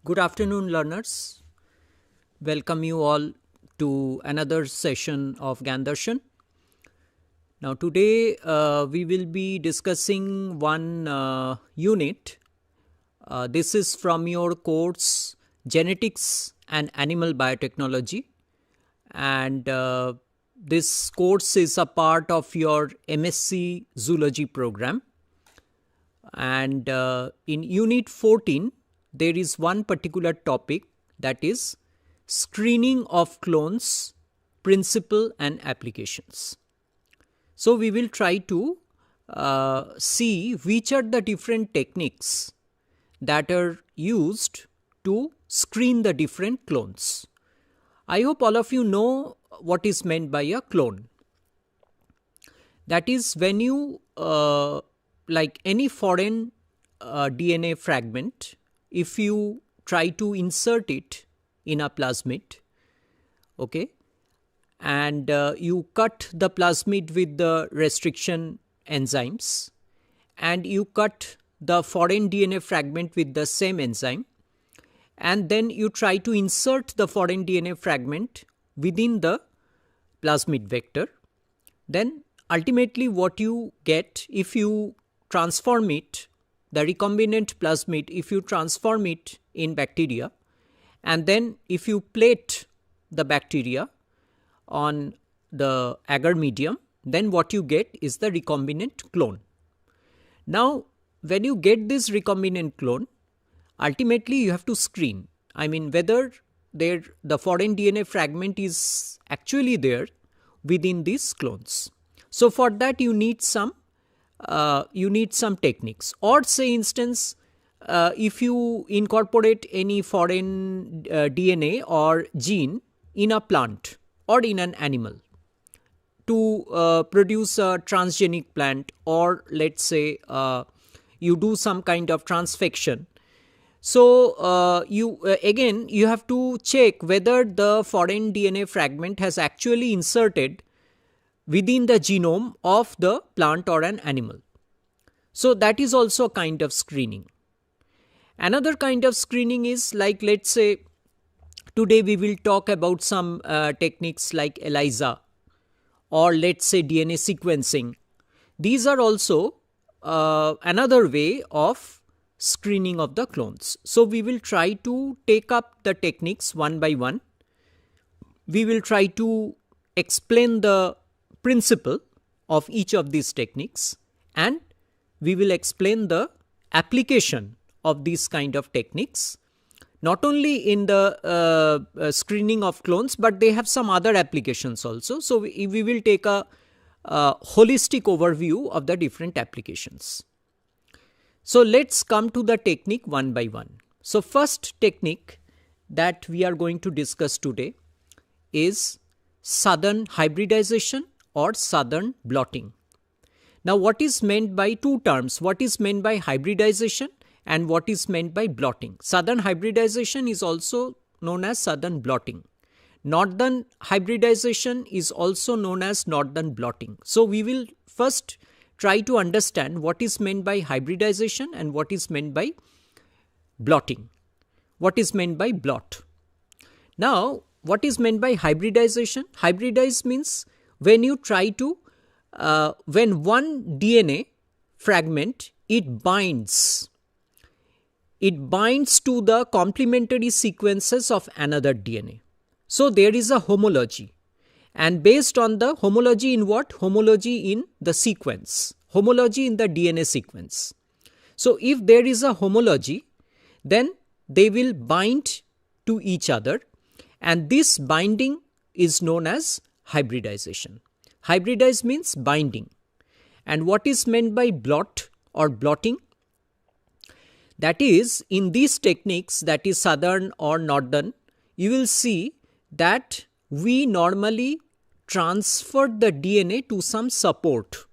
Good afternoon, learners. Welcome you all to another session of Gyan Darshan. Now, today we will be discussing one unit. This is from your course Genetics and Animal Biotechnology, and this course is a part of your MSc Zoology program. And in Unit 14, there is one particular topic, that is screening of clones, principle and applications. So we will try to see which are the different techniques that are used to screen the different clones. I hope all of you know what is meant by a clone. That is when you, like any foreign DNA fragment, if you try to insert it in a plasmid, okay, and you cut the plasmid with the restriction enzymes, and you cut the foreign DNA fragment with the same enzyme, and then you try to insert the foreign DNA fragment within the plasmid vector, then ultimately what you get, if you transform it, the recombinant plasmid, if you transform it in bacteria, and then if you plate the bacteria on the agar medium, then what you get is the recombinant clone. Now, when you get this recombinant clone, ultimately you have to screen. I mean, whether the foreign DNA fragment is actually there within these clones. So for that you need some techniques, or say instance, if you incorporate any foreign DNA or gene in a plant or in an animal to produce a transgenic plant, or let's say you do some kind of transfection. So you have to check whether the foreign DNA fragment has actually inserted within the genome of the plant or an animal. So that is also a kind of screening. Another kind of screening is, like, let's say today we will talk about some techniques like ELISA, or let's say DNA sequencing. These are also another way of screening of the clones. So we will try to take up the techniques one by one. We will try to explain the principle of each of these techniques, and we will explain the application of these kind of techniques, not only in the screening of clones, but they have some other applications also. So we will take a holistic overview of the different applications. So let's come to the technique one by one. So first technique that we are going to discuss today is southern hybridization or southern blotting. Now, what is meant by two terms? What is meant by hybridization and what is meant by blotting? Southern hybridization is also known as southern blotting. Northern hybridization is also known as northern blotting. So we will first try to understand what is meant by hybridization and what is meant by blotting. What is meant by blot? Now, what is meant by hybridization? Hybridize means when you try to, when one DNA fragment, it binds to the complementary sequences of another DNA. So there is a homology, and based on the homology in what? Homology in the sequence, homology in the DNA sequence. So if there is a homology, then they will bind to each other, and this binding is known as hybridization. Hybridize means binding. And what is meant by blot or blotting? That is, in these techniques, that is southern or northern, you will see that we normally transfer the DNA to some support.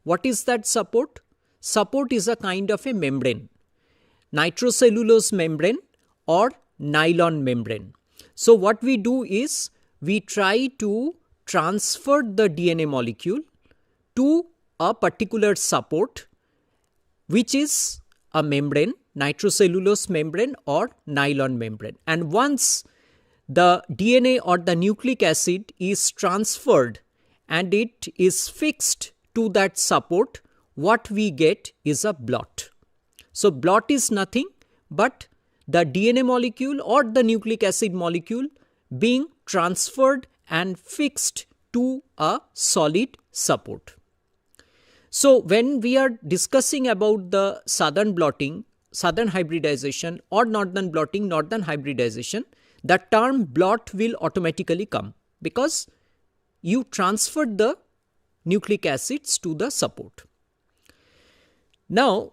What is that support? Support is a kind of a membrane, nitrocellulose membrane or nylon membrane. So what we do is we try to transfer the DNA molecule to a particular support, which is a membrane, nitrocellulose membrane or nylon membrane. And once the DNA or the nucleic acid is transferred and it is fixed to that support, what we get is a blot. So blot is nothing but the DNA molecule or the nucleic acid molecule being transferred and fixed to a solid support. So when we are discussing about the southern blotting, southern hybridization, or northern blotting, northern hybridization, the term blot will automatically come because you transferred the nucleic acids to the support. Now,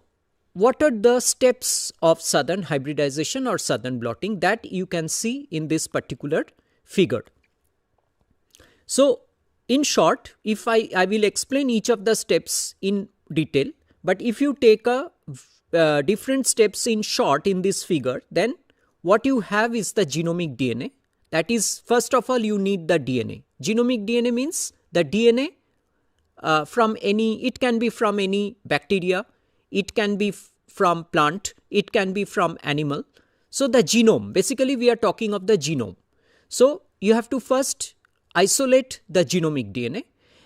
what are the steps of southern hybridization or southern blotting that you can see in this particular figure? So, in short, if I will explain each of the steps in detail, but if you take a different steps in short in this figure, then what you have is the genomic DNA. That is, first of all, you need the DNA. Genomic DNA means the DNA from any, it can be from any bacteria, it can be from plant, it can be from animal. So the genome, basically we are talking of the genome. So you have to first isolate the genomic DNA,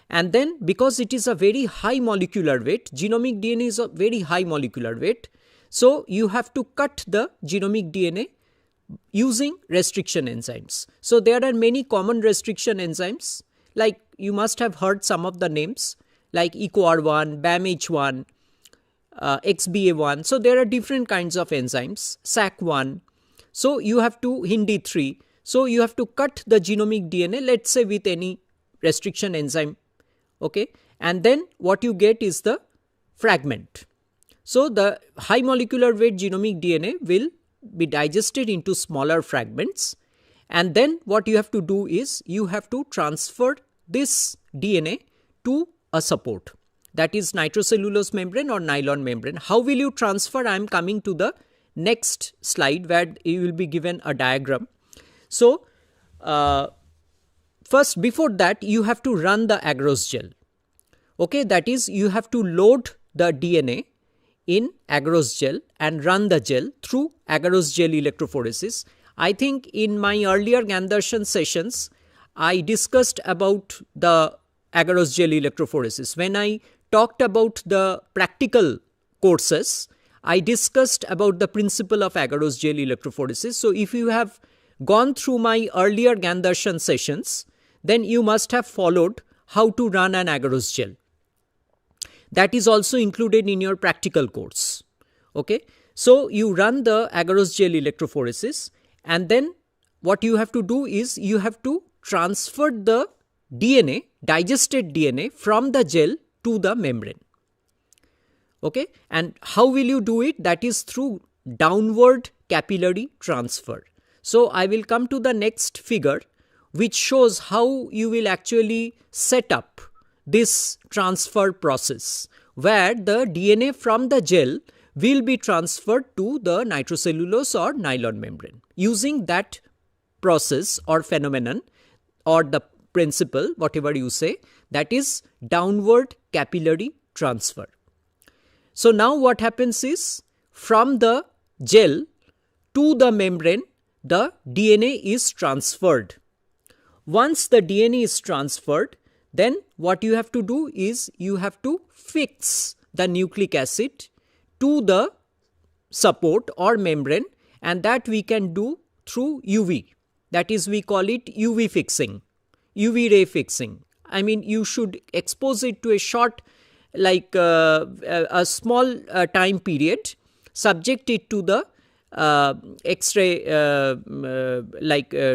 and then because it is a very high molecular weight, genomic DNA is a very high molecular weight, so you have to cut the genomic DNA using restriction enzymes. So there are many common restriction enzymes, like you must have heard some of the names like EcoR1, BAMH1, XBA1. So there are different kinds of enzymes, SAC1. So you have to HIND3. So you have to cut the genomic DNA, let's say with any restriction enzyme. Okay. And then what you get is the fragment. So the high molecular weight genomic DNA will be digested into smaller fragments. And then what you have to do is you have to transfer this DNA to a support. That is nitrocellulose membrane or nylon membrane. How will you transfer? I am coming to the next slide where you will be given a diagram. So, first before that you have to run the agarose gel. Okay, that is you have to load the DNA in agarose gel and run the gel through agarose gel electrophoresis. I think in my earlier Gyan Darshan sessions, I discussed about the agarose gel electrophoresis. When I talked about the practical courses, I discussed about the principle of agarose gel electrophoresis. So if you have gone through my earlier Gyan Darshan sessions, then you must have followed how to run an agarose gel. That is also included in your practical course. Okay. So you run the agarose gel electrophoresis, and then what you have to do is you have to transfer the DNA, digested DNA from the gel to the membrane. Okay. And how will you do it? That is through downward capillary transfer. So I will come to the next figure, which shows how you will actually set up this transfer process, where the DNA from the gel will be transferred to the nitrocellulose or nylon membrane. Using that process or phenomenon or the principle, whatever you say, that is downward capillary transfer. So now what happens is, from the gel to the membrane, the DNA is transferred. Once the DNA is transferred, then what you have to do is you have to fix the nucleic acid to the support or membrane, and that we can do through UV. That is, we call it UV fixing, UV ray fixing. I mean, you should expose it to a short, like a small time period, subject it to the X-ray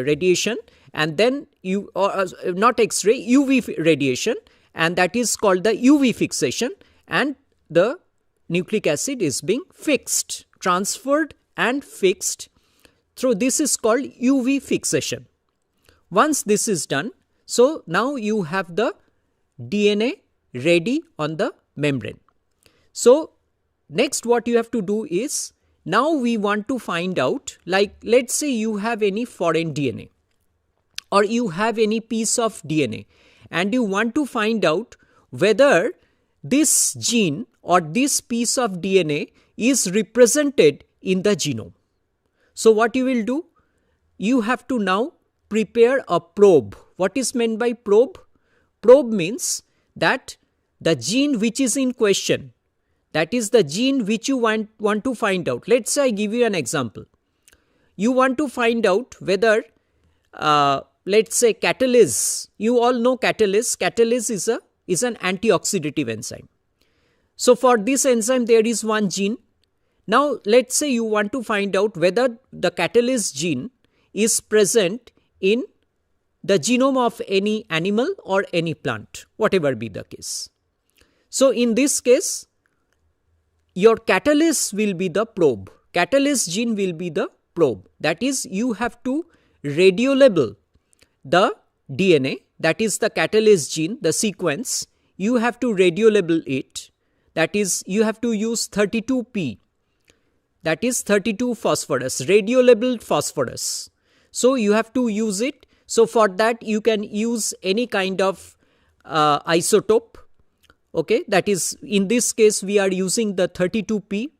radiation, and then you, or not X-ray, UV radiation, and that is called the UV fixation, and the nucleic acid is being fixed, transferred and fixed. So this is called UV fixation. Once this is done, so now you have the DNA ready on the membrane. So next what you have to do is, now we want to find out, like let's say you have any foreign DNA or you have any piece of DNA, and you want to find out whether this gene or this piece of DNA is represented in the genome. So what you will do? You have to now prepare a probe. What is meant by probe? Probe means that the gene which is in question, that is the gene which you want to find out. Let's say I give you an example. You want to find out whether, let's say catalase, you all know catalase. Catalase is an antioxidative enzyme. So for this enzyme there is one gene. Now let's say you want to find out whether the catalase gene is present in the genome of any animal or any plant, whatever be the case. So in this case, your catalase will be the probe. Catalase gene will be the probe. That is, you have to radiolabel the DNA, that is the catalase gene, the sequence. You have to radiolabel it. That is, you have to use 32P. That is 32 phosphorus, radiolabeled phosphorus. So you have to use it. So for that you can use any kind of isotope. Okay, that is, in this case we are using the 32P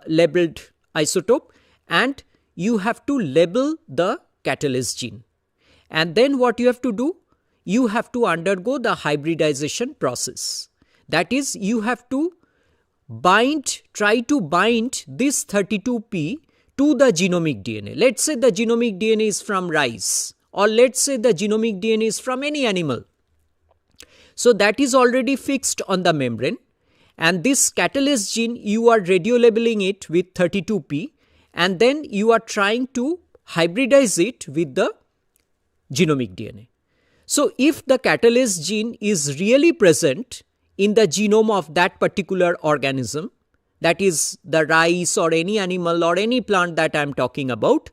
labeled isotope, and you have to label the catalase gene. And then what you have to do? You have to undergo the hybridization process. That is, you have to try to bind this 32P to the genomic DNA. Let's say the genomic DNA is from rice, or let's say the genomic DNA is from any animal. So that is already fixed on the membrane, and this catalase gene you are radiolabeling it with 32P, and then you are trying to hybridize it with the genomic DNA. So if the catalase gene is really present in the genome of that particular organism, that is the rice or any animal or any plant that I am talking about,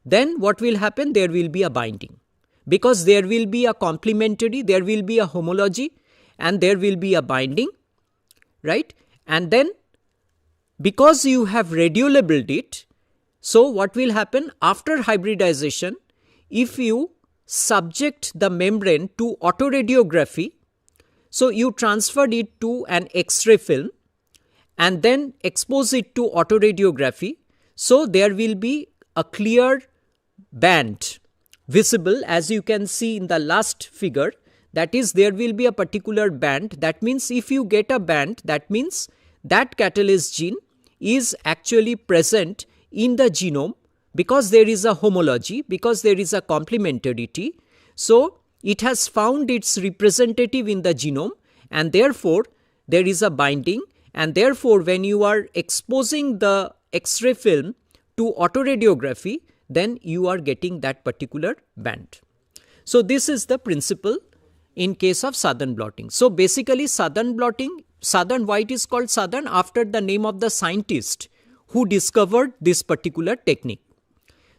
then what will happen? There will be a binding, because there will be a complementary, there will be a homology, and there will be a binding, right? And then because you have radiolabeled it, so what will happen after hybridization? If you subject the membrane to autoradiography, so you transferred it to an X-ray film and then expose it to autoradiography, so there will be a clear band visible, as you can see in the last figure. That is, there will be a particular band. That means if you get a band, that means that catalase gene is actually present in the genome, because there is a homology, because there is a complementarity. So it has found its representative in the genome, and therefore there is a binding, and therefore when you are exposing the X-ray film to autoradiography, then you are getting that particular band. So this is the principle in case of southern blotting. So basically southern blotting, why it is called southern? After the name of the scientist who discovered this particular technique.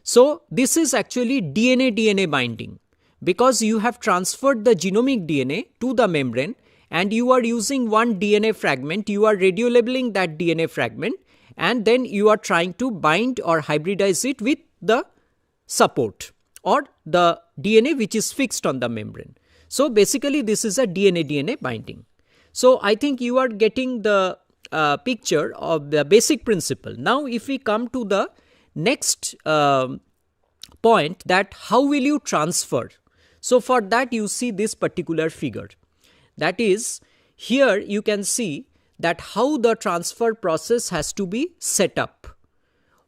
So this is actually DNA-DNA binding, because you have transferred the genomic DNA to the membrane and you are using one DNA fragment, you are radiolabeling that DNA fragment, and then you are trying to bind or hybridize it with the support or the DNA which is fixed on the membrane. So basically this is a DNA-DNA binding. So I think you are getting the picture of the basic principle. Now if we come to the next point, that how will you transfer? So for that you see this particular figure. That is, here you can see that how the transfer process has to be set up.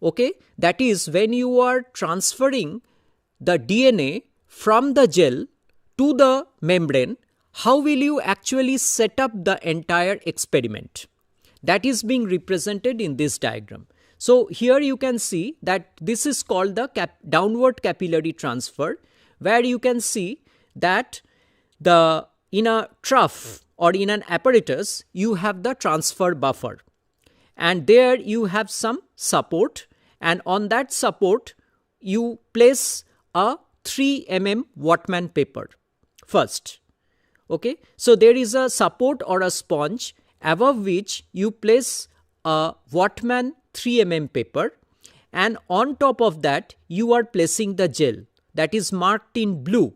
Okay, that is, when you are transferring the DNA from the gel to the membrane, how will you actually set up the entire experiment? That is being represented in this diagram. So here you can see that this is called the downward capillary transfer, where you can see that in a trough or in an apparatus you have the transfer buffer, and there you have some support, and on that support you place a 3 mm Wattman paper first. Okay, so there is a support or a sponge above which you place a Wattman 3 mm paper, and on top of that you are placing the gel that is marked in blue.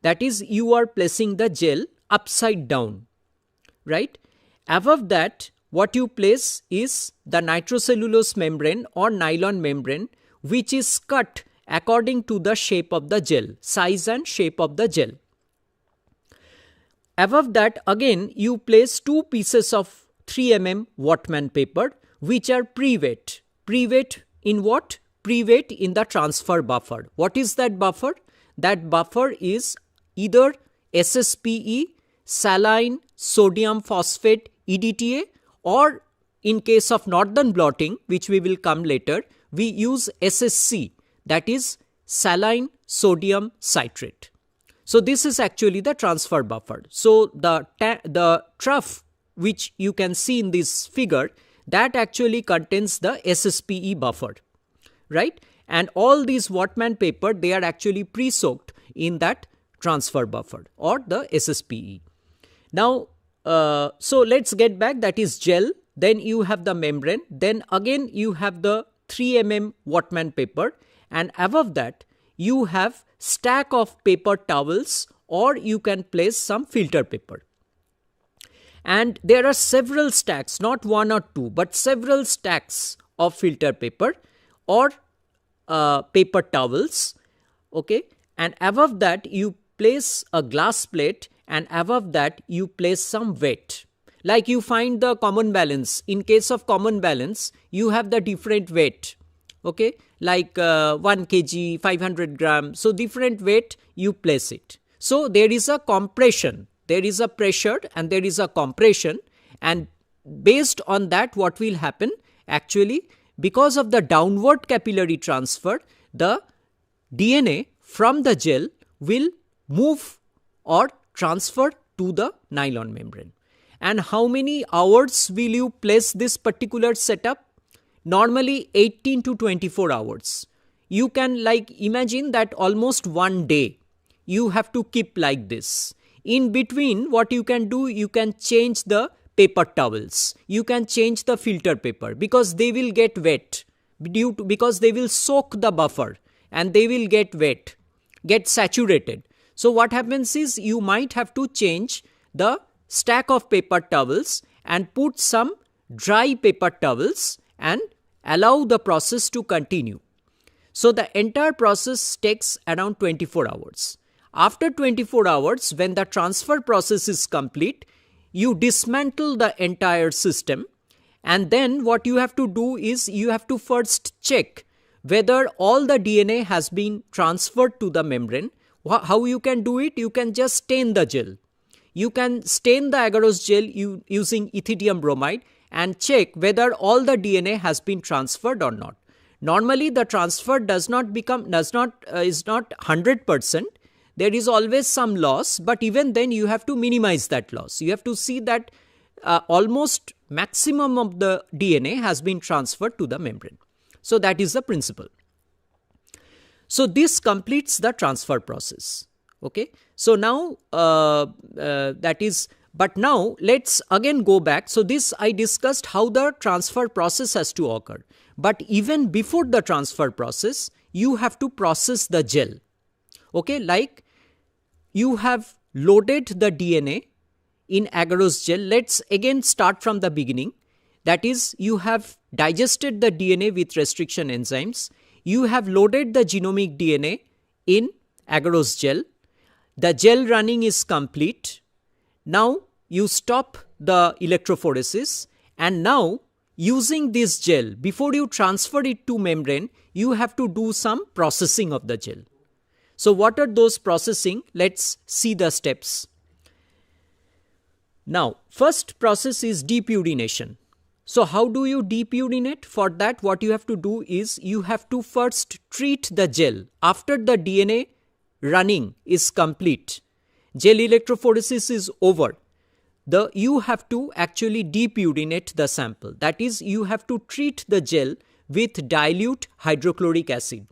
That is, you are placing the gel upside down, right? Above that, what you place is the nitrocellulose membrane or nylon membrane, which is cut according to the shape of the gel, size and shape of the gel. Above that, again you place 2 pieces of 3 mm Wattman paper, which are pre-wet. Pre-wet in what? Pre-wet in the transfer buffer. What is that buffer? That buffer is either SSPE, saline sodium phosphate EDTA, or in case of northern blotting, which we will come later, we use SSC, that is saline sodium citrate. So this is actually the transfer buffer. So the trough which you can see in this figure, that actually contains the SSPE buffer, right? And all these Wattman paper, they are actually pre-soaked in that transfer buffer or the SSPE. Now, so let's get back, that is gel, then you have the membrane, then again you have the 3 mm Wattman paper, and above that you have stack of paper towels, or you can place some filter paper. And there are several stacks, not 1 or 2, but several stacks of filter paper or paper towels, okay? And above that you place a glass plate, and above that you place some weight. Like you find the common balance. In case of common balance, you have the different weight, okay? Like 1 kg, 500 grams. So different weight, you place it. So there is a compression. There is a pressure and there is a compression, and based on that what will happen, actually because of the downward capillary transfer, the DNA from the gel will move or transfer to the nylon membrane. And how many hours will you place this particular setup? Normally 18 to 24 hours. You can like imagine that almost 1 day you have to keep like this. In between, what you can do, you can change the paper towels, you can change the filter paper, because they will get wet because they will soak the buffer and they will get wet, get saturated. So what happens is you might have to change the stack of paper towels and put some dry paper towels and allow the process to continue. So the entire process takes around 24 hours. After 24 hours, when the transfer process is complete, you dismantle the entire system, and then what you have to do is you have to first check whether all the DNA has been transferred to the membrane. How you can do it? You can just stain the gel. You can stain the agarose gel using ethidium bromide and check whether all the DNA has been transferred or not. Normally the transfer is not 100%. There is always some loss, but even then you have to minimize that loss. You have to see that almost maximum of the DNA has been transferred to the membrane. So that is the principle. So this completes the transfer process. Okay. So now but now let's again go back. So this I discussed how the transfer process has to occur. But even before the transfer process, you have to process the gel. Okay, like you have loaded the DNA in agarose gel. Let's again start from the beginning. That is, you have digested the DNA with restriction enzymes. You have loaded the genomic DNA in agarose gel. The gel running is complete. Now you stop the electrophoresis, and now using this gel, before you transfer it to membrane, you have to do some processing of the gel. So what are those processing? Let's see the steps. Now, first process is depurination. So how do you depurinate? For that, what you have to do is you have to first treat the gel. After the DNA running is complete, gel electrophoresis is over, you have to actually depurinate the sample. That is, you have to treat the gel with dilute hydrochloric acid.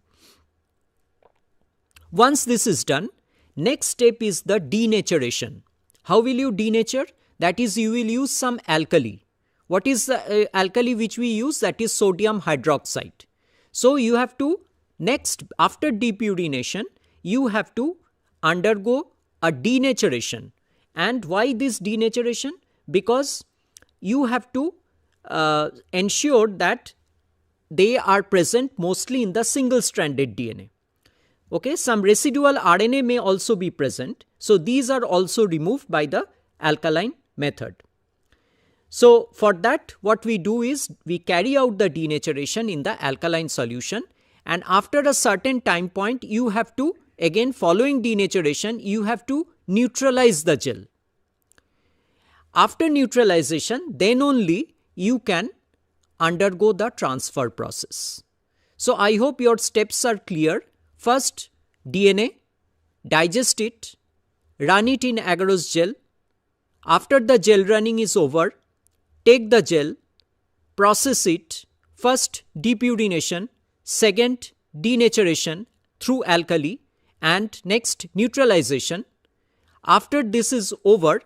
Once this is done, next step is the denaturation. How will you denature? That is, you will use some alkali. What is the alkali which we use? That is sodium hydroxide. So you have to, next, after depurination, you have to undergo a denaturation. And why this denaturation? Because you have to ensured that they are present mostly in the single-stranded DNA. Okay, some residual RNA may also be present. So these are also removed by the alkaline method. So for that, what we do is we carry out the denaturation in the alkaline solution, and after a certain time point, you have to, again following denaturation, you have to neutralize the gel. After neutralization, then only you can undergo the transfer process. So I hope your steps are clear. First, DNA, digest it, run it in agarose gel. After the gel running is over, take the gel, process it, first depurination, second denaturation through alkali, and next neutralization. After this is over,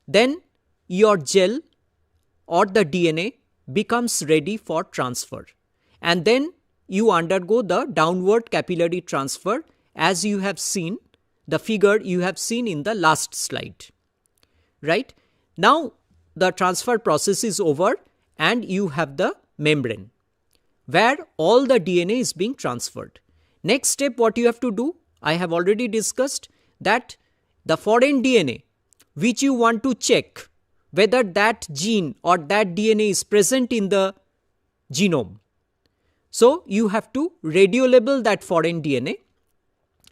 then your gel or the DNA becomes ready for transfer, and then you undergo the downward capillary transfer as you have seen, the figure you have seen in the last slide. Right? Now the transfer process is over and you have the membrane where all the DNA is being transferred. Next step, what you have to do, I have already discussed that the foreign DNA which you want to check whether that gene or that DNA is present in the genome. So you have to radiolabel that foreign DNA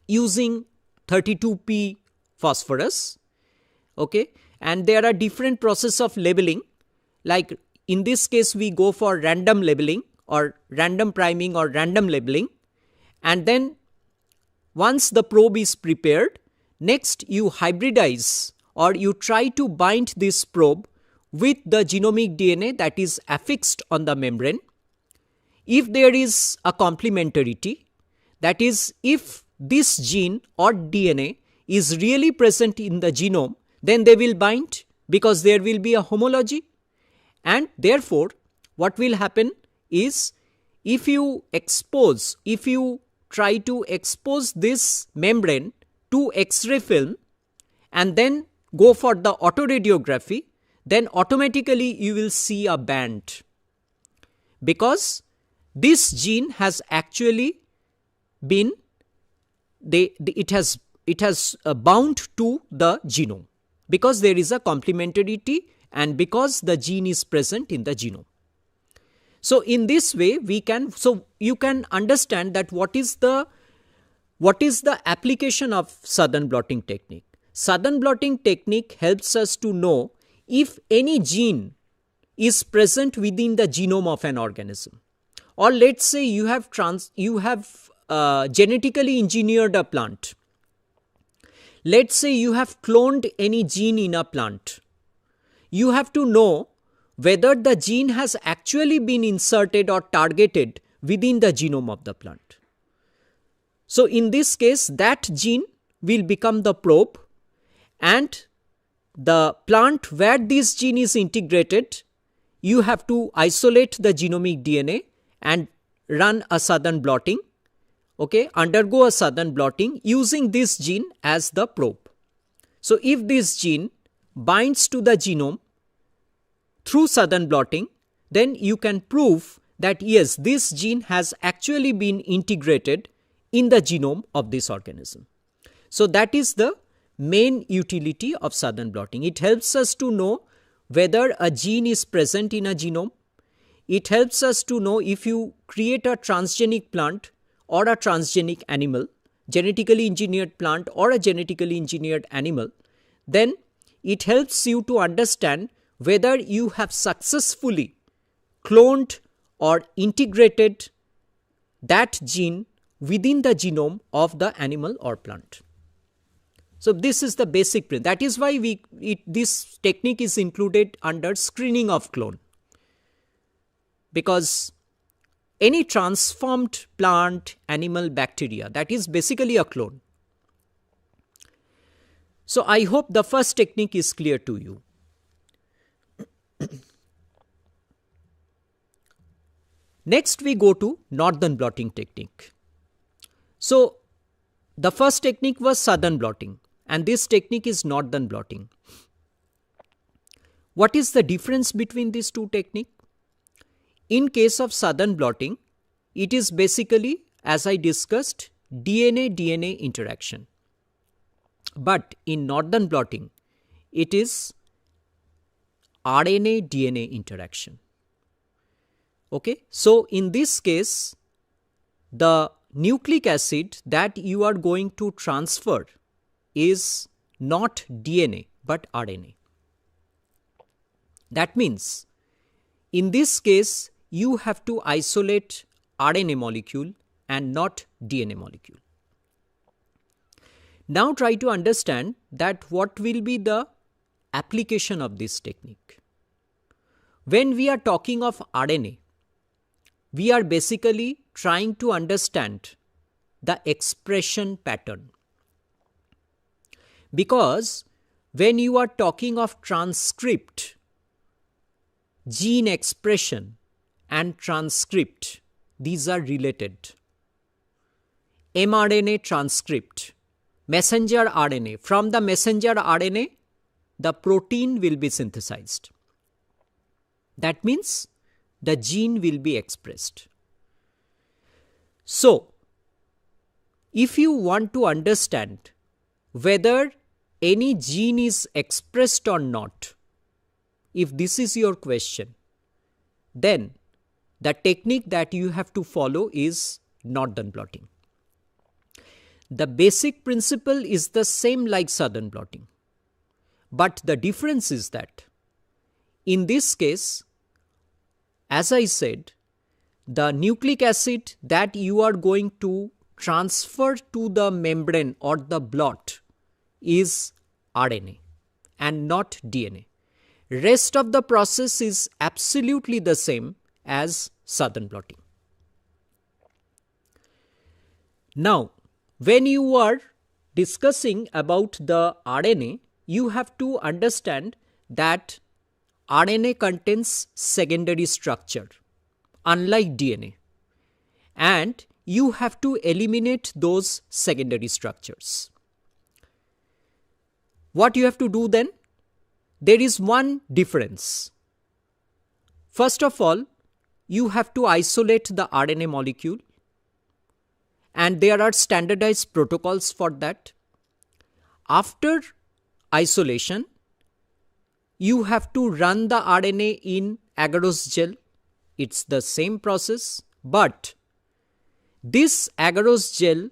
using 32P phosphorus. Okay, and there are different process of labeling. Like in this case, we go for random labeling or random priming or random labeling. And then once the probe is prepared, next you hybridize or you try to bind this probe with the genomic DNA that is affixed on the membrane. If there is a complementarity, that is, if this gene or DNA is really present in the genome, then they will bind because there will be a homology. And therefore, what will happen is if you try to expose this membrane to X-ray film and then go for the autoradiography, then automatically you will see a band because this gene has actually been it has bound to the genome because there is a complementarity and because the gene is present in the genome. So in this way you can understand that what is the application of Southern blotting technique. Southern blotting technique helps us to know if any gene is present within the genome of an organism. Or let's say you have genetically engineered a plant. Let's say you have cloned any gene in a plant. You have to know whether the gene has actually been inserted or targeted within the genome of the plant. So in this case, that gene will become the probe, and the plant where this gene is integrated, you have to isolate the genomic DNA and run a Southern blotting, okay, undergo a Southern blotting using this gene as the probe. So if this gene binds to the genome through Southern blotting, then you can prove that yes, this gene has actually been integrated in the genome of this organism. So that is the main utility of Southern blotting. It helps us to know whether a gene is present in a genome. It helps us to know if you create a transgenic plant or a transgenic animal, genetically engineered plant or a genetically engineered animal, then it helps you to understand whether you have successfully cloned or integrated that gene within the genome of the animal or plant. So this is the basic principle. That is why this technique is included under screening of clone. Because any transformed plant, animal, bacteria, that is basically a clone. So I hope the first technique is clear to you. Next we go to Northern blotting technique. So the first technique was Southern blotting and this technique is Northern blotting. What is the difference between these two techniques? In case of southern blotting, it is basically, as I discussed, DNA-DNA interaction. But in northern blotting, it is RNA-DNA interaction. Okay, so in this case, the nucleic acid that you are going to transfer is not DNA but RNA. That means, in this case, you have to isolate RNA molecule and not DNA molecule. Now try to understand that what will be the application of this technique. When we are talking of RNA, we are basically trying to understand the expression pattern. Because when you are talking of transcript, gene expression and transcript, these are related. mRNA transcript, messenger RNA. From the messenger RNA, the protein will be synthesized. That means the gene will be expressed. So, if you want to understand whether any gene is expressed or not, if this is your question, then the technique that you have to follow is northern blotting. The basic principle is the same like southern blotting. But the difference is that in this case, as I said, the nucleic acid that you are going to transfer to the membrane or the blot is RNA and not DNA. Rest of the process is absolutely the same as southern blotting. Now, when you are discussing about the RNA, you have to understand that RNA contains secondary structure, unlike DNA. And you have to eliminate those secondary structures. What you have to do then? There is one difference. First of all, you have to isolate the RNA molecule. And there are standardized protocols for that. After isolation, you have to run the RNA in agarose gel. It's the same process, but this agarose gel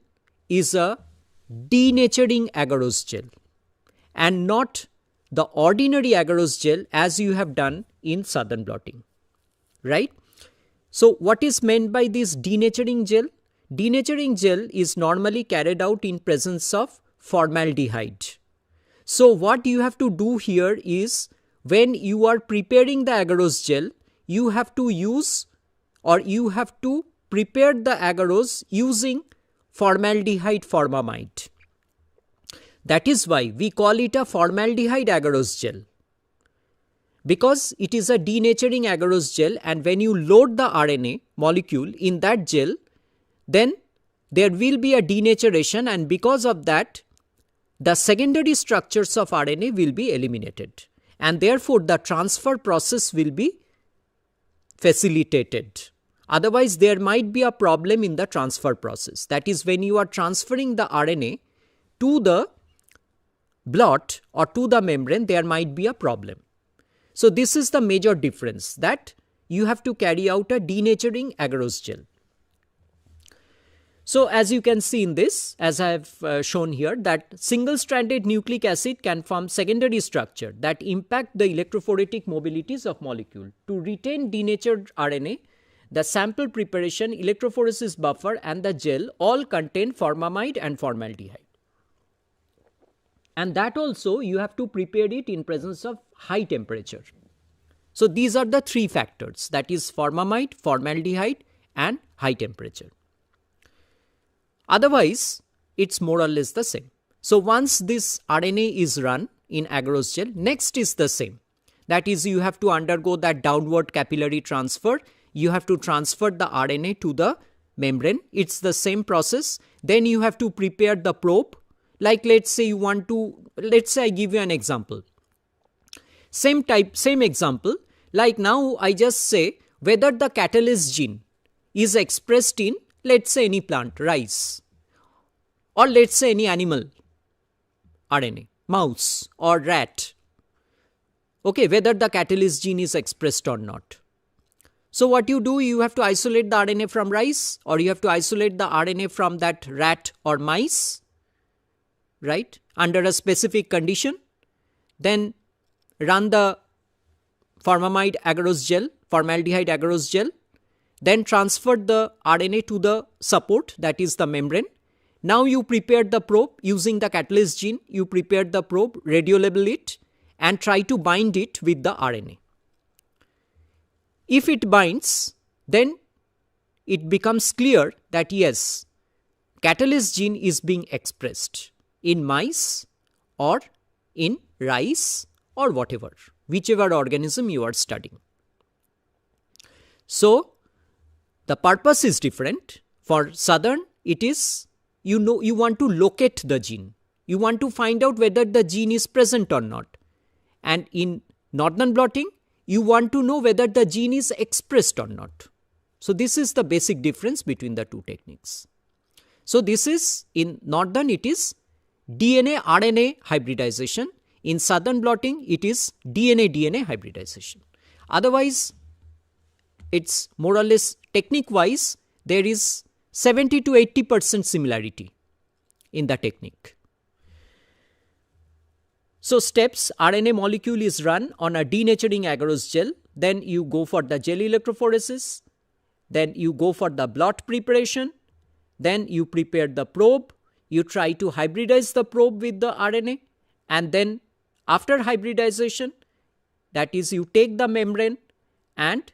is a denaturing agarose gel and not the ordinary agarose gel as you have done in southern blotting, right? So what is meant by this denaturing gel? Denaturing gel is normally carried out in presence of formaldehyde. So what you have to do here is, when you are preparing the agarose gel, you have to use or you have to prepare the agarose using formaldehyde formamide. That is why we call it a formaldehyde agarose gel, because it is a denaturing agarose gel, and when you load the RNA molecule in that gel, then there will be a denaturation, and because of that, the secondary structures of RNA will be eliminated, and therefore the transfer process will be facilitated. Otherwise, there might be a problem in the transfer process. That is, when you are transferring the RNA to the blot or to the membrane, there might be a problem. So this is the major difference, that you have to carry out a denaturing agarose gel. So as you can see in this, as I have shown here, that single-stranded nucleic acid can form secondary structure that impact the electrophoretic mobilities of molecule. To retain denatured RNA, the sample preparation, electrophoresis buffer and the gel all contain formamide and formaldehyde. And that also you have to prepare it in presence of high temperature. So these are the three factors, that is formamide, formaldehyde and high temperature. Otherwise, it's more or less the same. So once this RNA is run in agarose gel, next is the same. That is, you have to undergo that downward capillary transfer. You have to transfer the RNA to the membrane. It's the same process. Then you have to prepare the probe. Like let's say I give you an example. Same example. Like now I just say, whether the catalyst gene is expressed in, let's say, any plant, rice, or let's say any animal RNA, mouse or rat. Okay, whether the catalyst gene is expressed or not. So what you do, you have to isolate the RNA from rice, or you have to isolate the RNA from that rat or mice, right, under a specific condition. Then run the formaldehyde agarose gel, then transfer the RNA to the support, that is the membrane. Now you prepare the probe using the catalyst gene, you prepare the probe, radiolabel it, and try to bind it with the RNA. If it binds, then it becomes clear that yes, catalyst gene is being expressed in mice or in rice or whatever, whichever organism you are studying. So the purpose is different. For southern, it is, you want to locate the gene. You want to find out whether the gene is present or not. And in northern blotting, you want to know whether the gene is expressed or not. So this is the basic difference between the two techniques. So this is, in northern it is DNA-RNA hybridization. In southern blotting, it is DNA-DNA hybridization. Otherwise, it's more or less technique-wise, there is 70 to 80% similarity in the technique. So steps: RNA molecule is run on a denaturing agarose gel, then you go for the gel electrophoresis, then you go for the blot preparation, then you prepare the probe, you try to hybridize the probe with the RNA, and then after hybridization, that is, you take the membrane and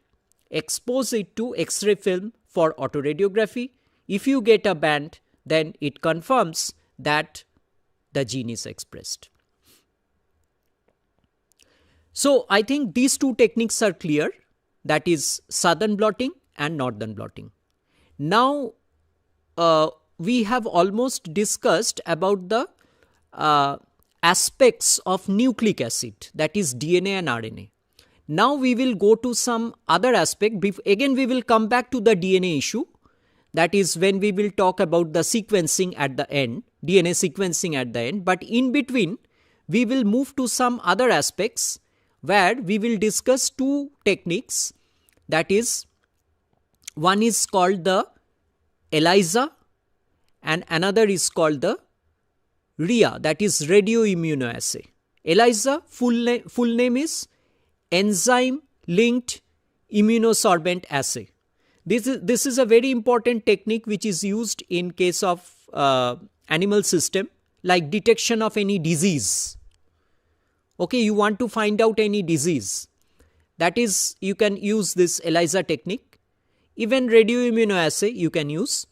expose it to X-ray film for autoradiography. If you get a band, then it confirms that the gene is expressed. So I think these two techniques are clear, that is southern blotting and northern blotting. Now we have almost discussed about the aspects of nucleic acid, that is DNA and RNA. Now we will go to some other aspect. Again we will come back to the DNA issue, that is when we will talk about the sequencing at the end, DNA sequencing at the end. But in between we will move to some other aspects where we will discuss two techniques, that is, one is called the ELISA and another is called the RIA, that is radioimmunoassay. ELISA full name is enzyme linked immunosorbent assay. This is a very important technique which is used in case of animal system, like detection of any disease. Okay, you want to find out any disease, that is, you can use this ELISA technique. Even radioimmunoassay you can use.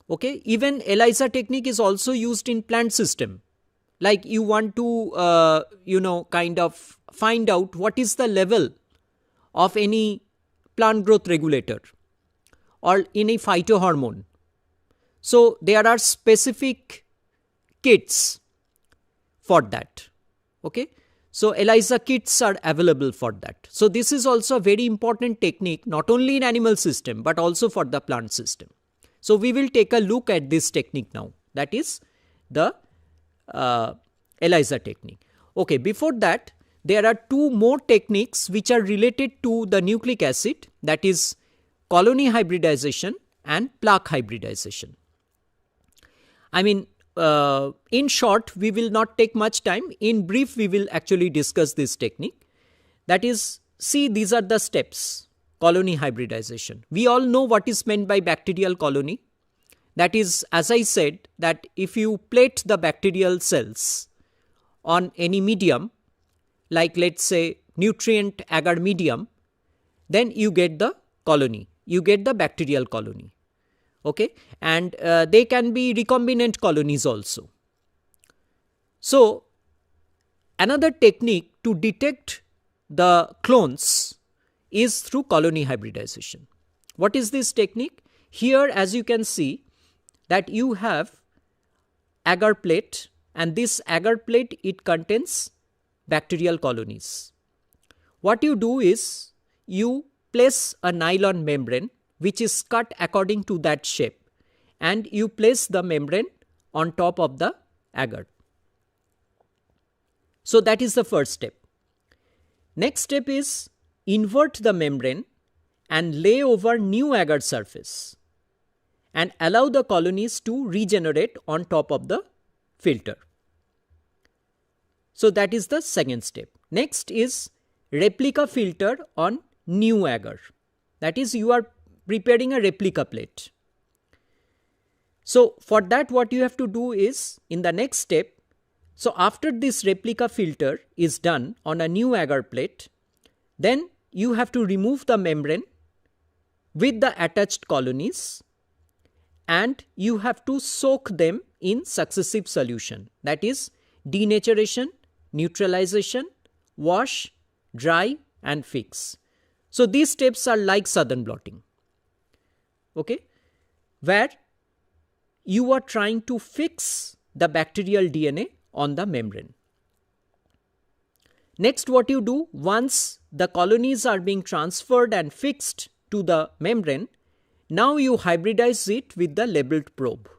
Okay, even ELISA technique is also used in plant system. Like you want to kind of find out what is the level of any plant growth regulator or any phytohormone. So there are specific kits for that. Okay, so ELISA kits are available for that. So this is also a very important technique, not only in animal system but also for the plant system. So we will take a look at this technique now, that is the ELISA technique. Okay, before that there are two more techniques which are related to the nucleic acid, that is colony hybridization and plaque hybridization. I mean, in short, we will not take much time. In brief, we will actually discuss this technique. That is, see, these are the steps. Colony hybridization. We all know what is meant by bacterial colony. That is, as I said, that if you plate the bacterial cells on any medium, like let's say nutrient agar medium, then you get the colony. You get the bacterial colony. Okay, and they can be recombinant colonies also. So another technique to detect the clones is through colony hybridization. What is this technique? Here, as you can see, that you have agar plate, and this agar plate, it contains bacterial colonies. What you do is you place a nylon membrane which is cut according to that shape, and you place the membrane on top of the agar. So that is the first step. Next step is invert the membrane and lay over new agar surface and allow the colonies to regenerate on top of the filter. So that is the second step. Next is replica filter on new agar. That is, you are preparing a replica plate. So for that, what you have to do is, in the next step, so after this replica filter is done on a new agar plate, then you have to remove the membrane with the attached colonies and you have to soak them in successive solution. That is denaturation, neutralization, wash, dry and fix. So these steps are like southern blotting, okay, where you are trying to fix the bacterial DNA on the membrane. Next, what you do, once the colonies are being transferred and fixed to the membrane, now you hybridize it with the labeled probe.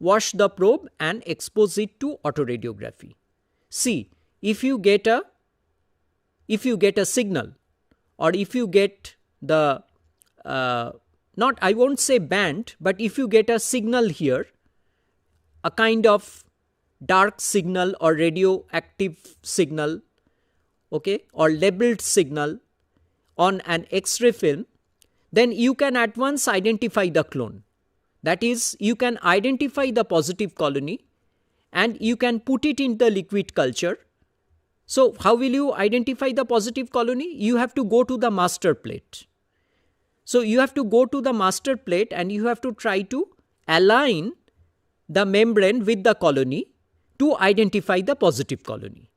Wash the probe and expose it to autoradiography. See, if you get a signal, or if you get the not, I won't say band, but if you get a signal here, a kind of dark signal or radioactive signal, okay, or labeled signal on an X-ray film, then you can at once identify the clone. That is, you can identify the positive colony and you can put it in the liquid culture. So how will you identify the positive colony? You have to go to the master plate. So you have to go to the master plate and you have to try to align the membrane with the colony to identify the positive colony.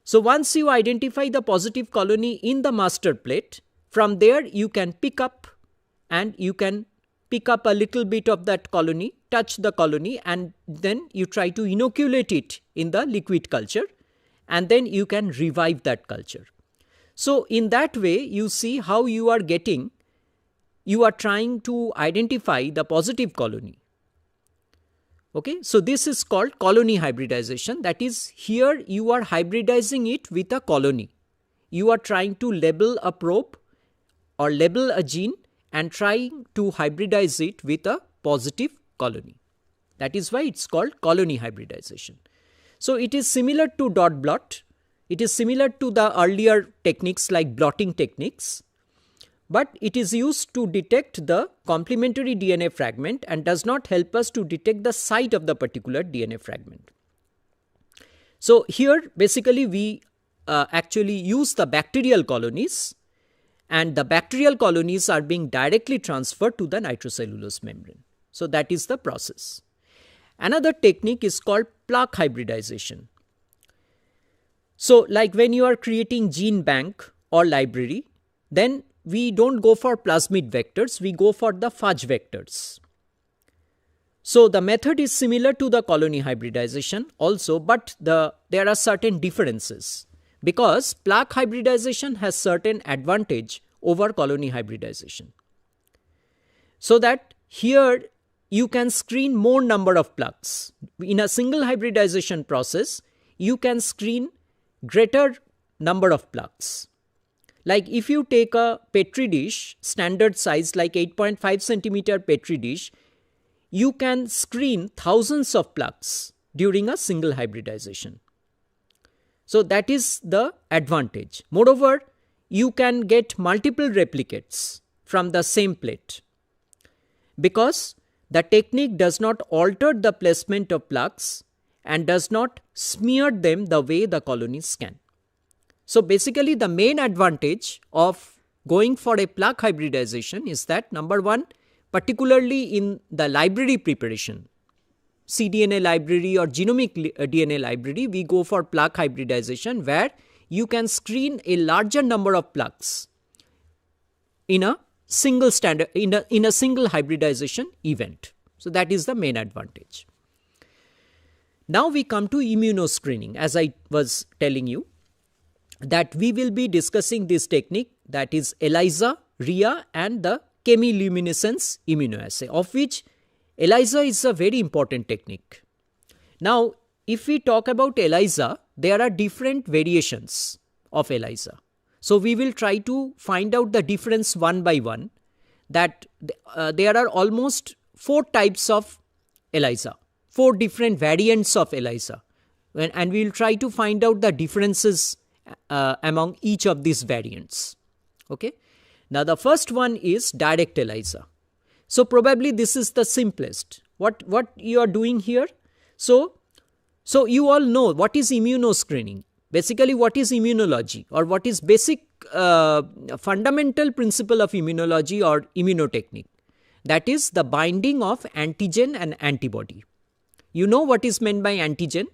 So once you identify the positive colony in the master plate, from there you can pick up a little bit of that colony, touch the colony, and then you try to inoculate it in the liquid culture, and then you can revive that culture. So in that way, you see how you are trying to identify the positive colony. Okay, so this is called colony hybridization. That is, here you are hybridizing it with a colony. You are trying to label a probe or label a gene and trying to hybridize it with a positive colony. That is why it's called colony hybridization. So it is similar to dot blot. It is similar to the earlier techniques like blotting techniques, but it is used to detect the complementary DNA fragment and does not help us to detect the site of the particular DNA fragment. So here basically we actually use the bacterial colonies, and the bacterial colonies are being directly transferred to the nitrocellulose membrane. So that is the process. Another technique is called plaque hybridization. So like when you are creating gene bank or library, then we don't go for plasmid vectors, we go for the fudge vectors. So the method is similar to the colony hybridization also, but there are certain differences, because plaque hybridization has certain advantage over colony hybridization. So that here you can screen more number of plaques. In a single hybridization process, you can screen greater number of plaques. Like if you take a petri dish, standard size like 8.5 centimeter petri dish, you can screen thousands of plaques during a single hybridization. So that is the advantage. Moreover, you can get multiple replicates from the same plate, because the technique does not alter the placement of plaques and does not smear them the way the colonies can. So basically the main advantage of going for a plaque hybridization is that, number one, particularly in the library preparation, cDNA library or genomic DNA library, we go for plaque hybridization where you can screen a larger number of plaques in a single hybridization event. So that is the main advantage. Now we come to immunoscreening. As I was telling you, that we will be discussing this technique that is ELISA, RIA and the chemiluminescence immunoassay, of which ELISA is a very important technique. Now, if we talk about ELISA, there are different variations of ELISA. So, we will try to find out the difference one by one, that there are almost 4 types of ELISA, 4 different variants of ELISA, and we will try to find out the differences among each of these variants. Okay. Now, the first one is direct ELISA. So, probably this is the simplest. What you are doing here? So you all know what is immunoscreening. Basically, what is immunology, or what is basic fundamental principle of immunology or immunotechnique? That is the binding of antigen and antibody. You know what is meant by antigen?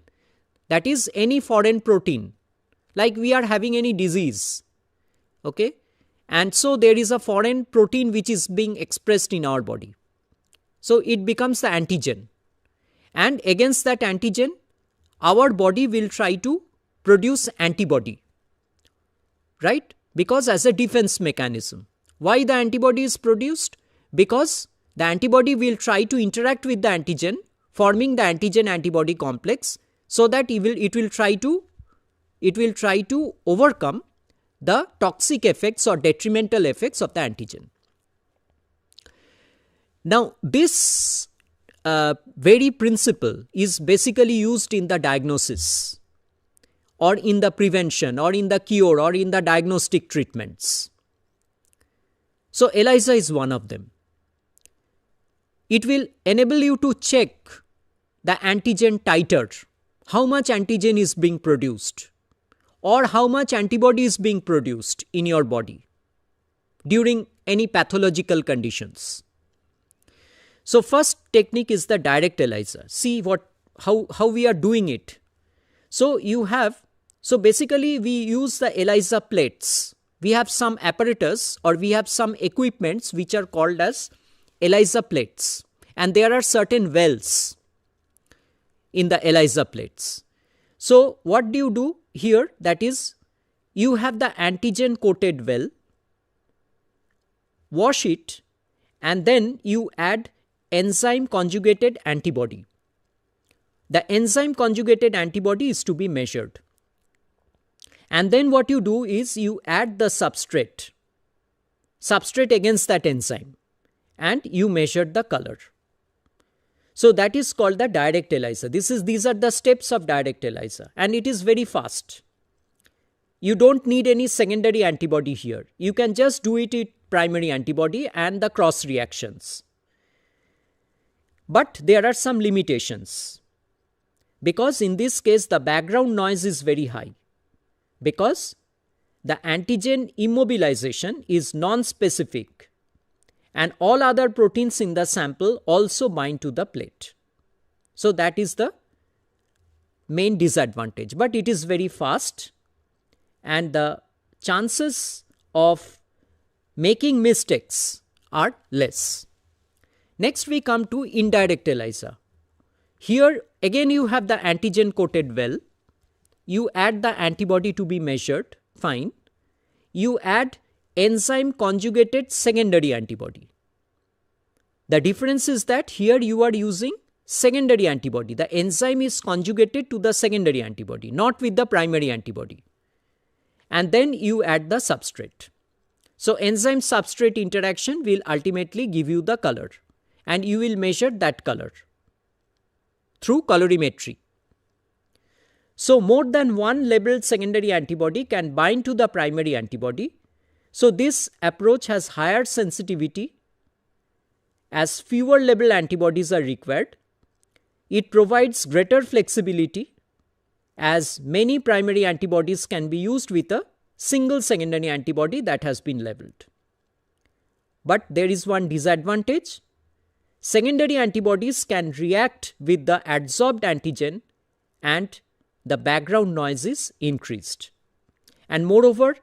That is any foreign protein, like we are having any disease. Okay. And so there is a foreign protein which is being expressed in our body. So it becomes the antigen. And against that antigen, our body will try to produce antibody. Right? Because as a defense mechanism. Why the antibody is produced? Because the antibody will try to interact with the antigen, forming the antigen-antibody complex, so that it will try to overcome the toxic effects or detrimental effects of the antigen. Now, this very principle is basically used in the diagnosis, or in the prevention, or in the cure, or in the diagnostic treatments. So, ELISA is one of them. It will enable you to check the antigen titer, how much antigen is being produced, or how much antibody is being produced in your body during any pathological conditions. So, first technique is the direct ELISA. See how we are doing it. So, basically we use the ELISA plates. We have some apparatus, or we have some equipments which are called as ELISA plates, and there are certain wells in the ELISA plates. So, what do you do here? That is, you have the antigen coated well, wash it, and then you add enzyme conjugated antibody. The enzyme conjugated antibody is to be measured. And then what you do is you add the substrate against that enzyme, and you measure the color. So that is called the direct ELISA. These are the steps of direct ELISA, and it is very fast. You don't need any secondary antibody here. You can just do it with primary antibody and the cross reactions. But there are some limitations, because in this case the background noise is very high, because the antigen immobilization is non-specific, and all other proteins in the sample also bind to the plate. So that is the main disadvantage, but it is very fast, and the chances of making mistakes are less. Next we come to indirect ELISA. Here again you have the antigen coated well. You add the antibody to be measured, fine. You add enzyme conjugated secondary antibody. The difference is that here you are using secondary antibody. The enzyme is conjugated to the secondary antibody, not with the primary antibody. And then you add the substrate. So enzyme substrate interaction will ultimately give you the color, and you will measure that color through colorimetry. So more than one labeled secondary antibody can bind to the primary antibody. So this approach has higher sensitivity as fewer labeled antibodies are required. It provides greater flexibility, as many primary antibodies can be used with a single secondary antibody that has been labeled. But there is one disadvantage. Secondary antibodies can react with the adsorbed antigen, and the background noise is increased. And moreover,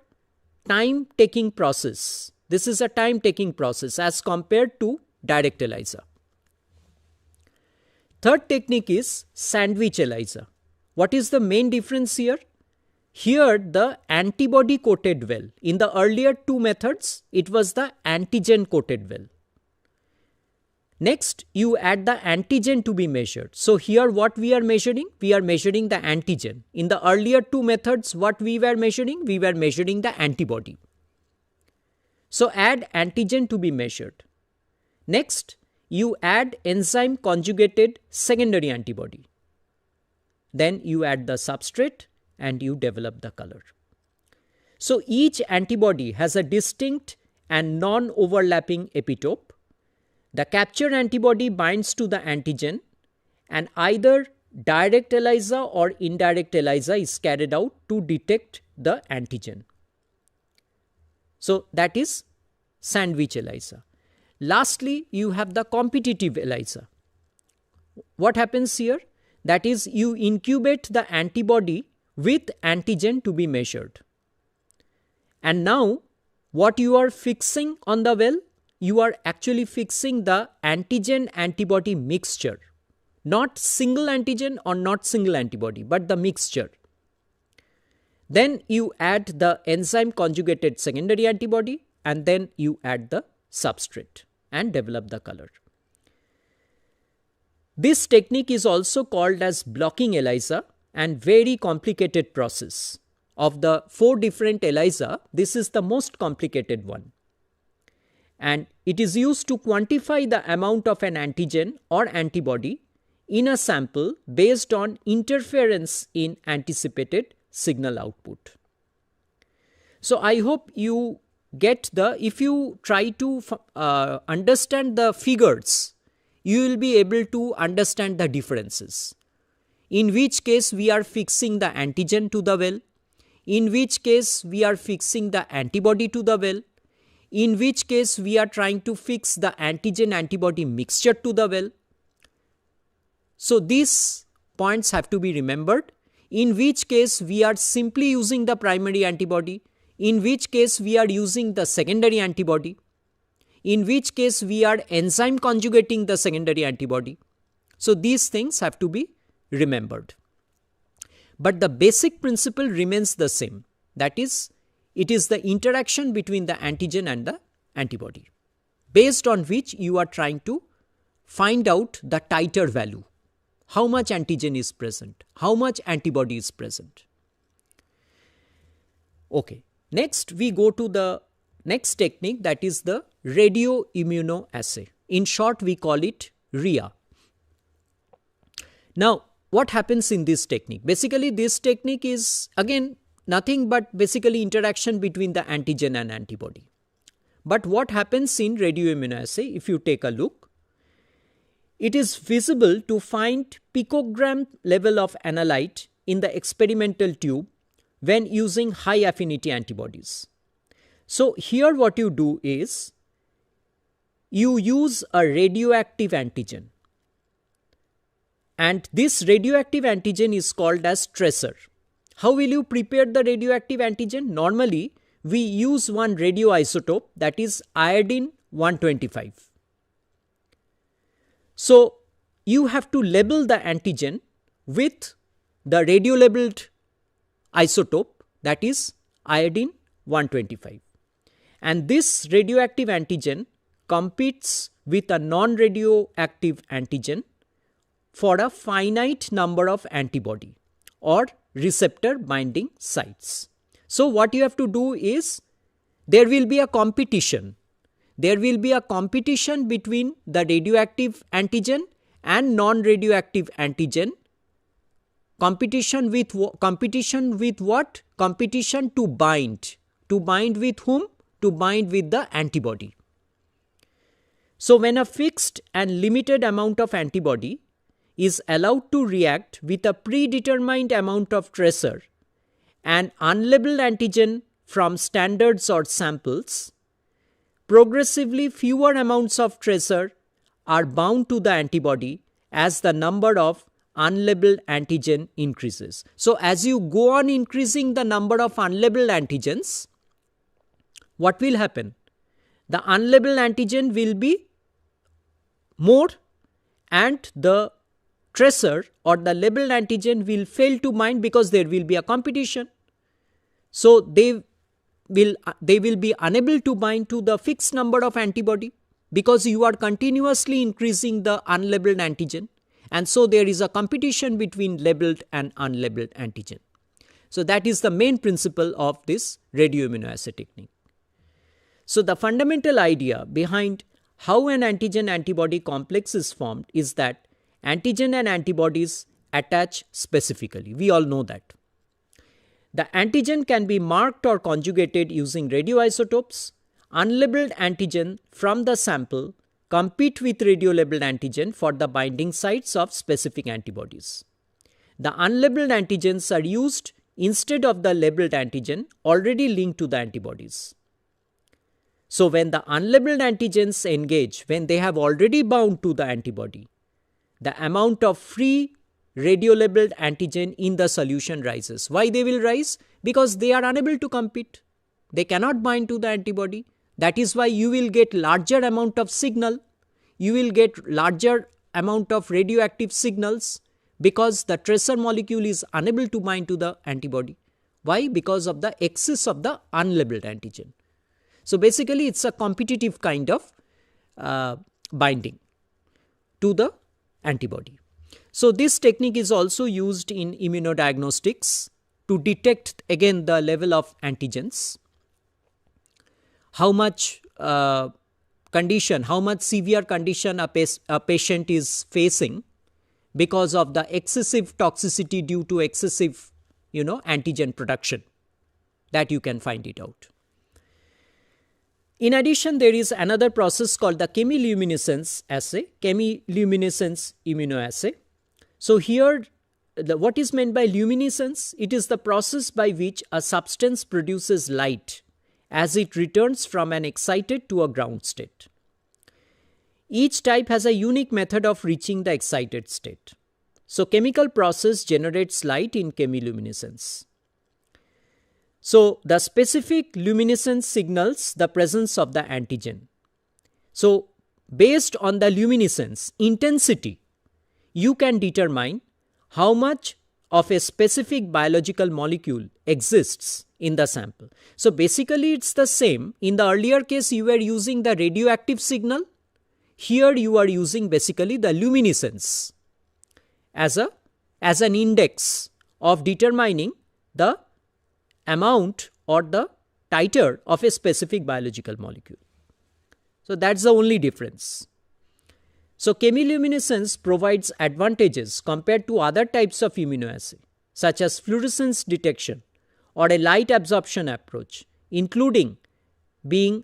time-taking process. This is a time-taking process as compared to direct ELISA. Third technique is sandwich ELISA. What is the main difference here? here the antibody coated well. In the earlier two methods, it was the antigen coated well. Next, you add the antigen to be measured. So here what we are measuring? We are measuring the antigen. In the earlier two methods, what we were measuring? We were measuring the antibody. So add antigen to be measured. Next, you add enzyme conjugated secondary antibody. Then you add the substrate and you develop the color. So each antibody has a distinct and non-overlapping epitope. The captured antibody binds to the antigen and either direct ELISA or indirect ELISA is carried out to detect the antigen. So that is sandwich ELISA. Lastly, you have the competitive ELISA. What happens here? That is, you incubate the antibody with antigen to be measured. And now what you are fixing on the well? You are actually fixing the antigen antibody mixture, not single antigen or not single antibody, but the mixture. Then you add the enzyme conjugated secondary antibody and then you add the substrate and develop the color. This technique is also called as blocking ELISA and very complicated process. Of the 4 different ELISA, this is the most complicated one. And it is used to quantify the amount of an antigen or antibody in a sample based on interference in anticipated signal output. So I hope you get if you try to understand the figures, you will be able to understand the differences. In which case we are fixing the antigen to the well, in which case we are fixing the antibody to the well, in which case we are trying to fix the antigen antibody mixture to the well. So these points have to be remembered. In which case we are simply using the primary antibody, in which case we are using the secondary antibody, in which case we are enzyme conjugating the secondary antibody. So these things have to be remembered. But the basic principle remains the same. That is, it is the interaction between the antigen and the antibody, based on which you are trying to find out the titer value. How much antigen is present? How much antibody is present? Okay. Next, we go to the next technique, that is the radioimmunoassay. In short, we call it RIA. Now, what happens in this technique? Basically, this technique is again nothing but basically interaction between the antigen and antibody. But what happens in radioimmunoassay, if you take a look, it is feasible to find picogram level of analyte in the experimental tube when using high affinity antibodies. So here what you do is, you use a radioactive antigen. And this radioactive antigen is called as tracer. How will you prepare the radioactive antigen? Normally, we use one radioisotope, that is iodine 125. So you have to label the antigen with the radio-labeled isotope, that is iodine 125. And this radioactive antigen competes with a non-radioactive antigen for a finite number of antibody or receptor binding sites. So what you have to do is, there will be a competition. There will be a competition between the radioactive antigen and non-radioactive antigen. Competition with what? Competition to bind. To bind with whom? To bind with the antibody. So when a fixed and limited amount of antibody is allowed to react with a predetermined amount of tracer and unlabeled antigen from standards or samples, progressively fewer amounts of tracer are bound to the antibody as the number of unlabeled antigen increases. So as you go on increasing the number of unlabeled antigens, what will happen? The unlabeled antigen will be more and the tracer or the labeled antigen will fail to bind because there will be a competition. So they will be unable to bind to the fixed number of antibody, because you are continuously increasing the unlabeled antigen, and so there is a competition between labeled and unlabeled antigen. So that is the main principle of this radioimmunoassay technique. So the fundamental idea behind how an antigen-antibody complex is formed is that antigen and antibodies attach specifically. We all know that. The antigen can be marked or conjugated using radioisotopes. Unlabeled antigen from the sample compete with radiolabeled antigen for the binding sites of specific antibodies. The unlabeled antigens are used instead of the labeled antigen already linked to the antibodies. So when the unlabeled antigens engage, when they have already bound to the antibody, the amount of free radiolabeled antigen in the solution rises. Why they will rise? Because they are unable to compete. They cannot bind to the antibody. That is why you will get larger amount of signal. You will get larger amount of radioactive signals, because the tracer molecule is unable to bind to the antibody. Why? Because of the excess of the unlabeled antigen. So basically it's a competitive kind of binding to the antibody. So this technique is also used in immunodiagnostics to detect again the level of antigens, how much condition, how much severe condition a patient is facing because of the excessive toxicity due to excessive antigen production, that you can find it out. In addition, there is another process called the chemiluminescence assay, chemiluminescence immunoassay. So here, what is meant by luminescence? It is the process by which a substance produces light as it returns from an excited to a ground state. Each type has a unique method of reaching the excited state. So chemical process generates light in chemiluminescence. So the specific luminescence signals the presence of the antigen. So based on the luminescence intensity, you can determine how much of a specific biological molecule exists in the sample. So basically it's the same. In the earlier case you were using the radioactive signal. Here you are using basically the luminescence as an index of determining the amount or the titer of a specific biological molecule. So that's the only difference. So chemiluminescence provides advantages compared to other types of immunoassay, such as fluorescence detection or a light absorption approach, including being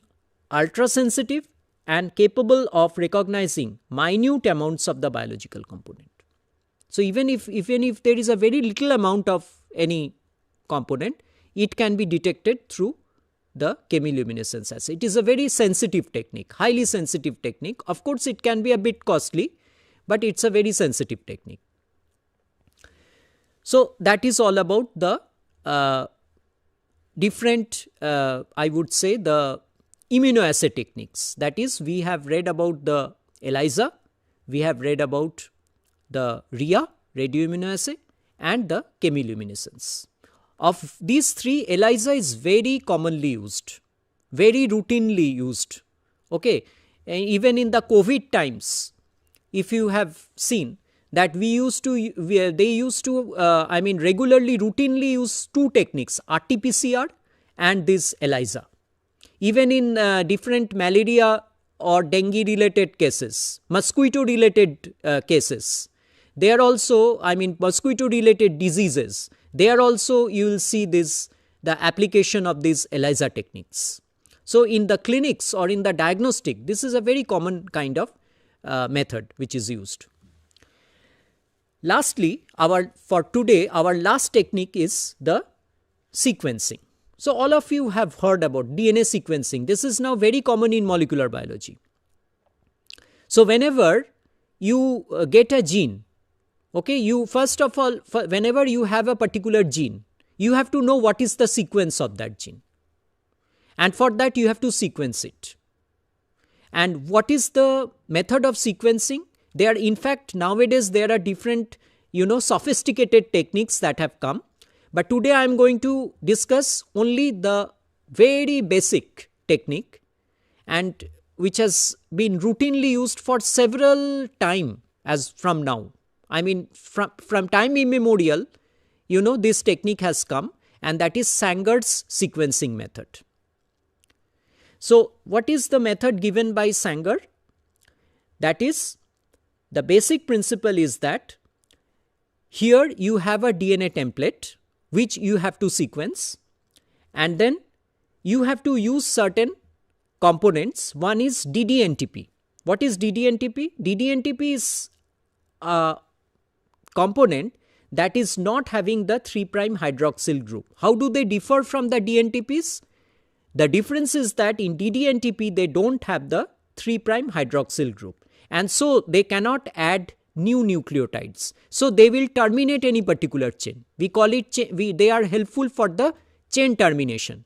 ultrasensitive and capable of recognizing minute amounts of the biological component. So even if there is a very little amount of any component, it can be detected through the chemiluminescence assay. It is a very sensitive technique, highly sensitive technique. Of course, it can be a bit costly, but it's a very sensitive technique. So that is all about the different, I would say, the immunoassay techniques. That is, we have read about the ELISA, we have read about the RIA, radioimmunoassay, and the chemiluminescence. Of these three, ELISA is very commonly used, very routinely used. Okay, and even in the COVID times, if you have seen that they used to regularly, routinely use two techniques, RT-PCR and this ELISA. Even in different malaria or dengue related cases, mosquito related cases, they are also, mosquito related diseases, there also you will see the application of these ELISA techniques. So in the clinics or in the diagnostic, this is a very common kind of method which is used. Lastly, for today, our last technique is the sequencing. So all of you have heard about DNA sequencing. This is now very common in molecular biology. So whenever you get a gene, okay, you first of all, whenever you have a particular gene, you have to know what is the sequence of that gene. And for that you have to sequence it. And what is the method of sequencing? In fact, nowadays there are different, sophisticated techniques that have come. But today I am going to discuss only the very basic technique, and which has been routinely used for several time as from now. I mean, from time immemorial, this technique has come, and that is Sanger's sequencing method. So what is the method given by Sanger? That is, the basic principle is that here you have a DNA template which you have to sequence, and then you have to use certain components. One is DDNTP. What is DDNTP? DDNTP is a component that is not having the 3' hydroxyl group. How do they differ from the DNTPs? The difference is that in DDNTP they don't have the 3' hydroxyl group, and so they cannot add new nucleotides. So they will terminate any particular chain. We call it they are helpful for the chain termination,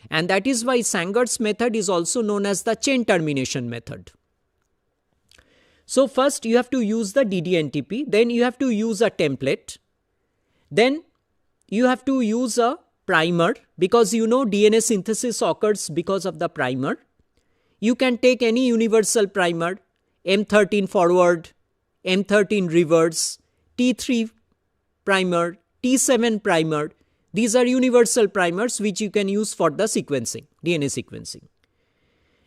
and that is why Sanger's method is also known as the chain termination method. So first you have to use the DDNTP, then you have to use a template, then you have to use a primer, because DNA synthesis occurs because of the primer. You can take any universal primer, M13 forward, M13 reverse, T3 primer, T7 primer. These are universal primers which you can use for the sequencing, DNA sequencing.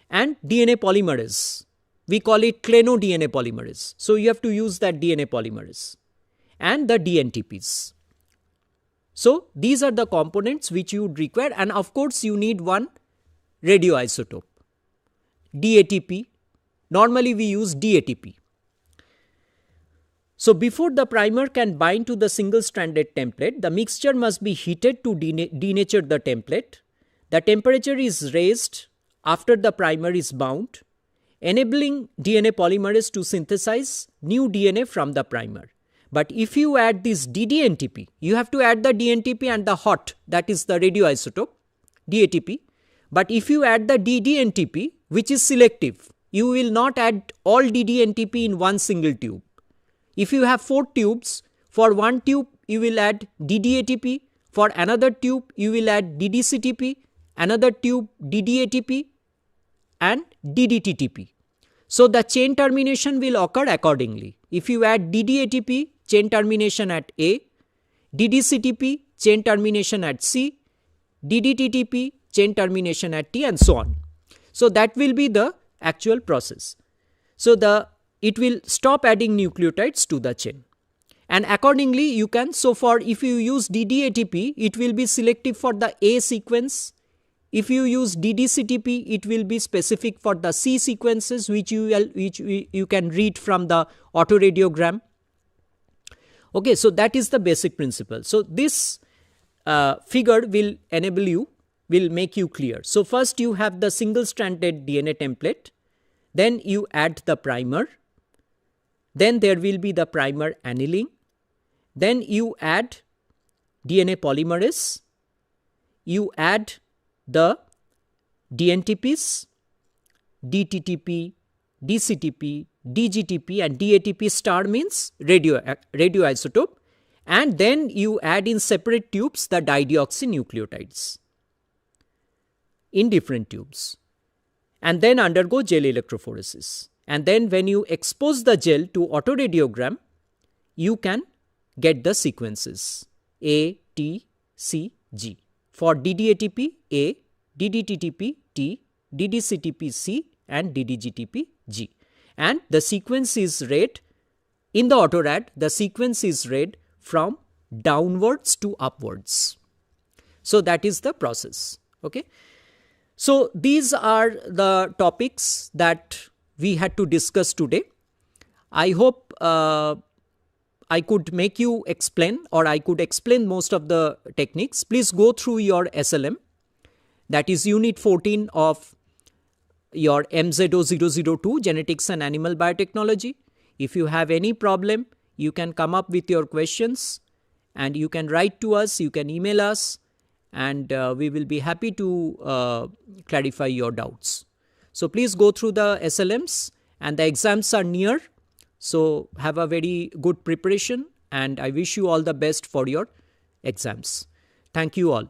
And DNA polymerase. We call it cleno-DNA polymerase. So you have to use that DNA polymerase. And the DNTPs. So these are the components which you would require, and of course you need one radioisotope, DATP. Normally we use DATP. So before the primer can bind to the single-stranded template, the mixture must be heated to denature the template. The temperature is raised after the primer is bound, enabling DNA polymerase to synthesize new DNA from the primer. But if you add this DDNTP, you have to add the DNTP and the hot, that is the radioisotope, DATP. But if you add the DDNTP, which is selective, you will not add all DDNTP in one single tube. If you have 4 tubes, for one tube you will add DDATP, for another tube you will add DDCTP, another tube DDATP and DDTTP. So the chain termination will occur accordingly. If you add DDATP, chain termination at A, DDCTP, chain termination at C, DDTTP, chain termination at T, and so on. So that will be the actual process. So it will stop adding nucleotides to the chain. And accordingly you can, so for if you use DDATP, it will be selective for the A sequence. If you use DDCTP, it will be specific for the C sequences which you can read from the autoradiogram. Okay, so that is the basic principle. So this figure will make you clear. So first you have the single-stranded DNA template, then you add the primer, then there will be the primer annealing, then you add DNA polymerase, you add the DNTPs, DTTP, DCTP, DGTP and DATP star means radioisotope, and then you add in separate tubes the dideoxynucleotides in different tubes, and then undergo gel electrophoresis. And then when you expose the gel to autoradiogram, you can get the sequences A, T, C, G. For DDATP A, DDTTP T, DDCTP C and DDGTP G. And the sequence is read in the autorad, the sequence is read from downwards to upwards. So that is the process. Okay. So these are the topics that we had to discuss today. I hope I could make you explain, or I could explain most of the techniques. Please go through your SLM, that is unit 14 of your MZO002 Genetics and Animal Biotechnology. If you have any problem, you can come up with your questions and you can write to us, you can email us, and we will be happy to clarify your doubts. So please go through the SLMs, and the exams are near. So have a very good preparation, and I wish you all the best for your exams. Thank you all.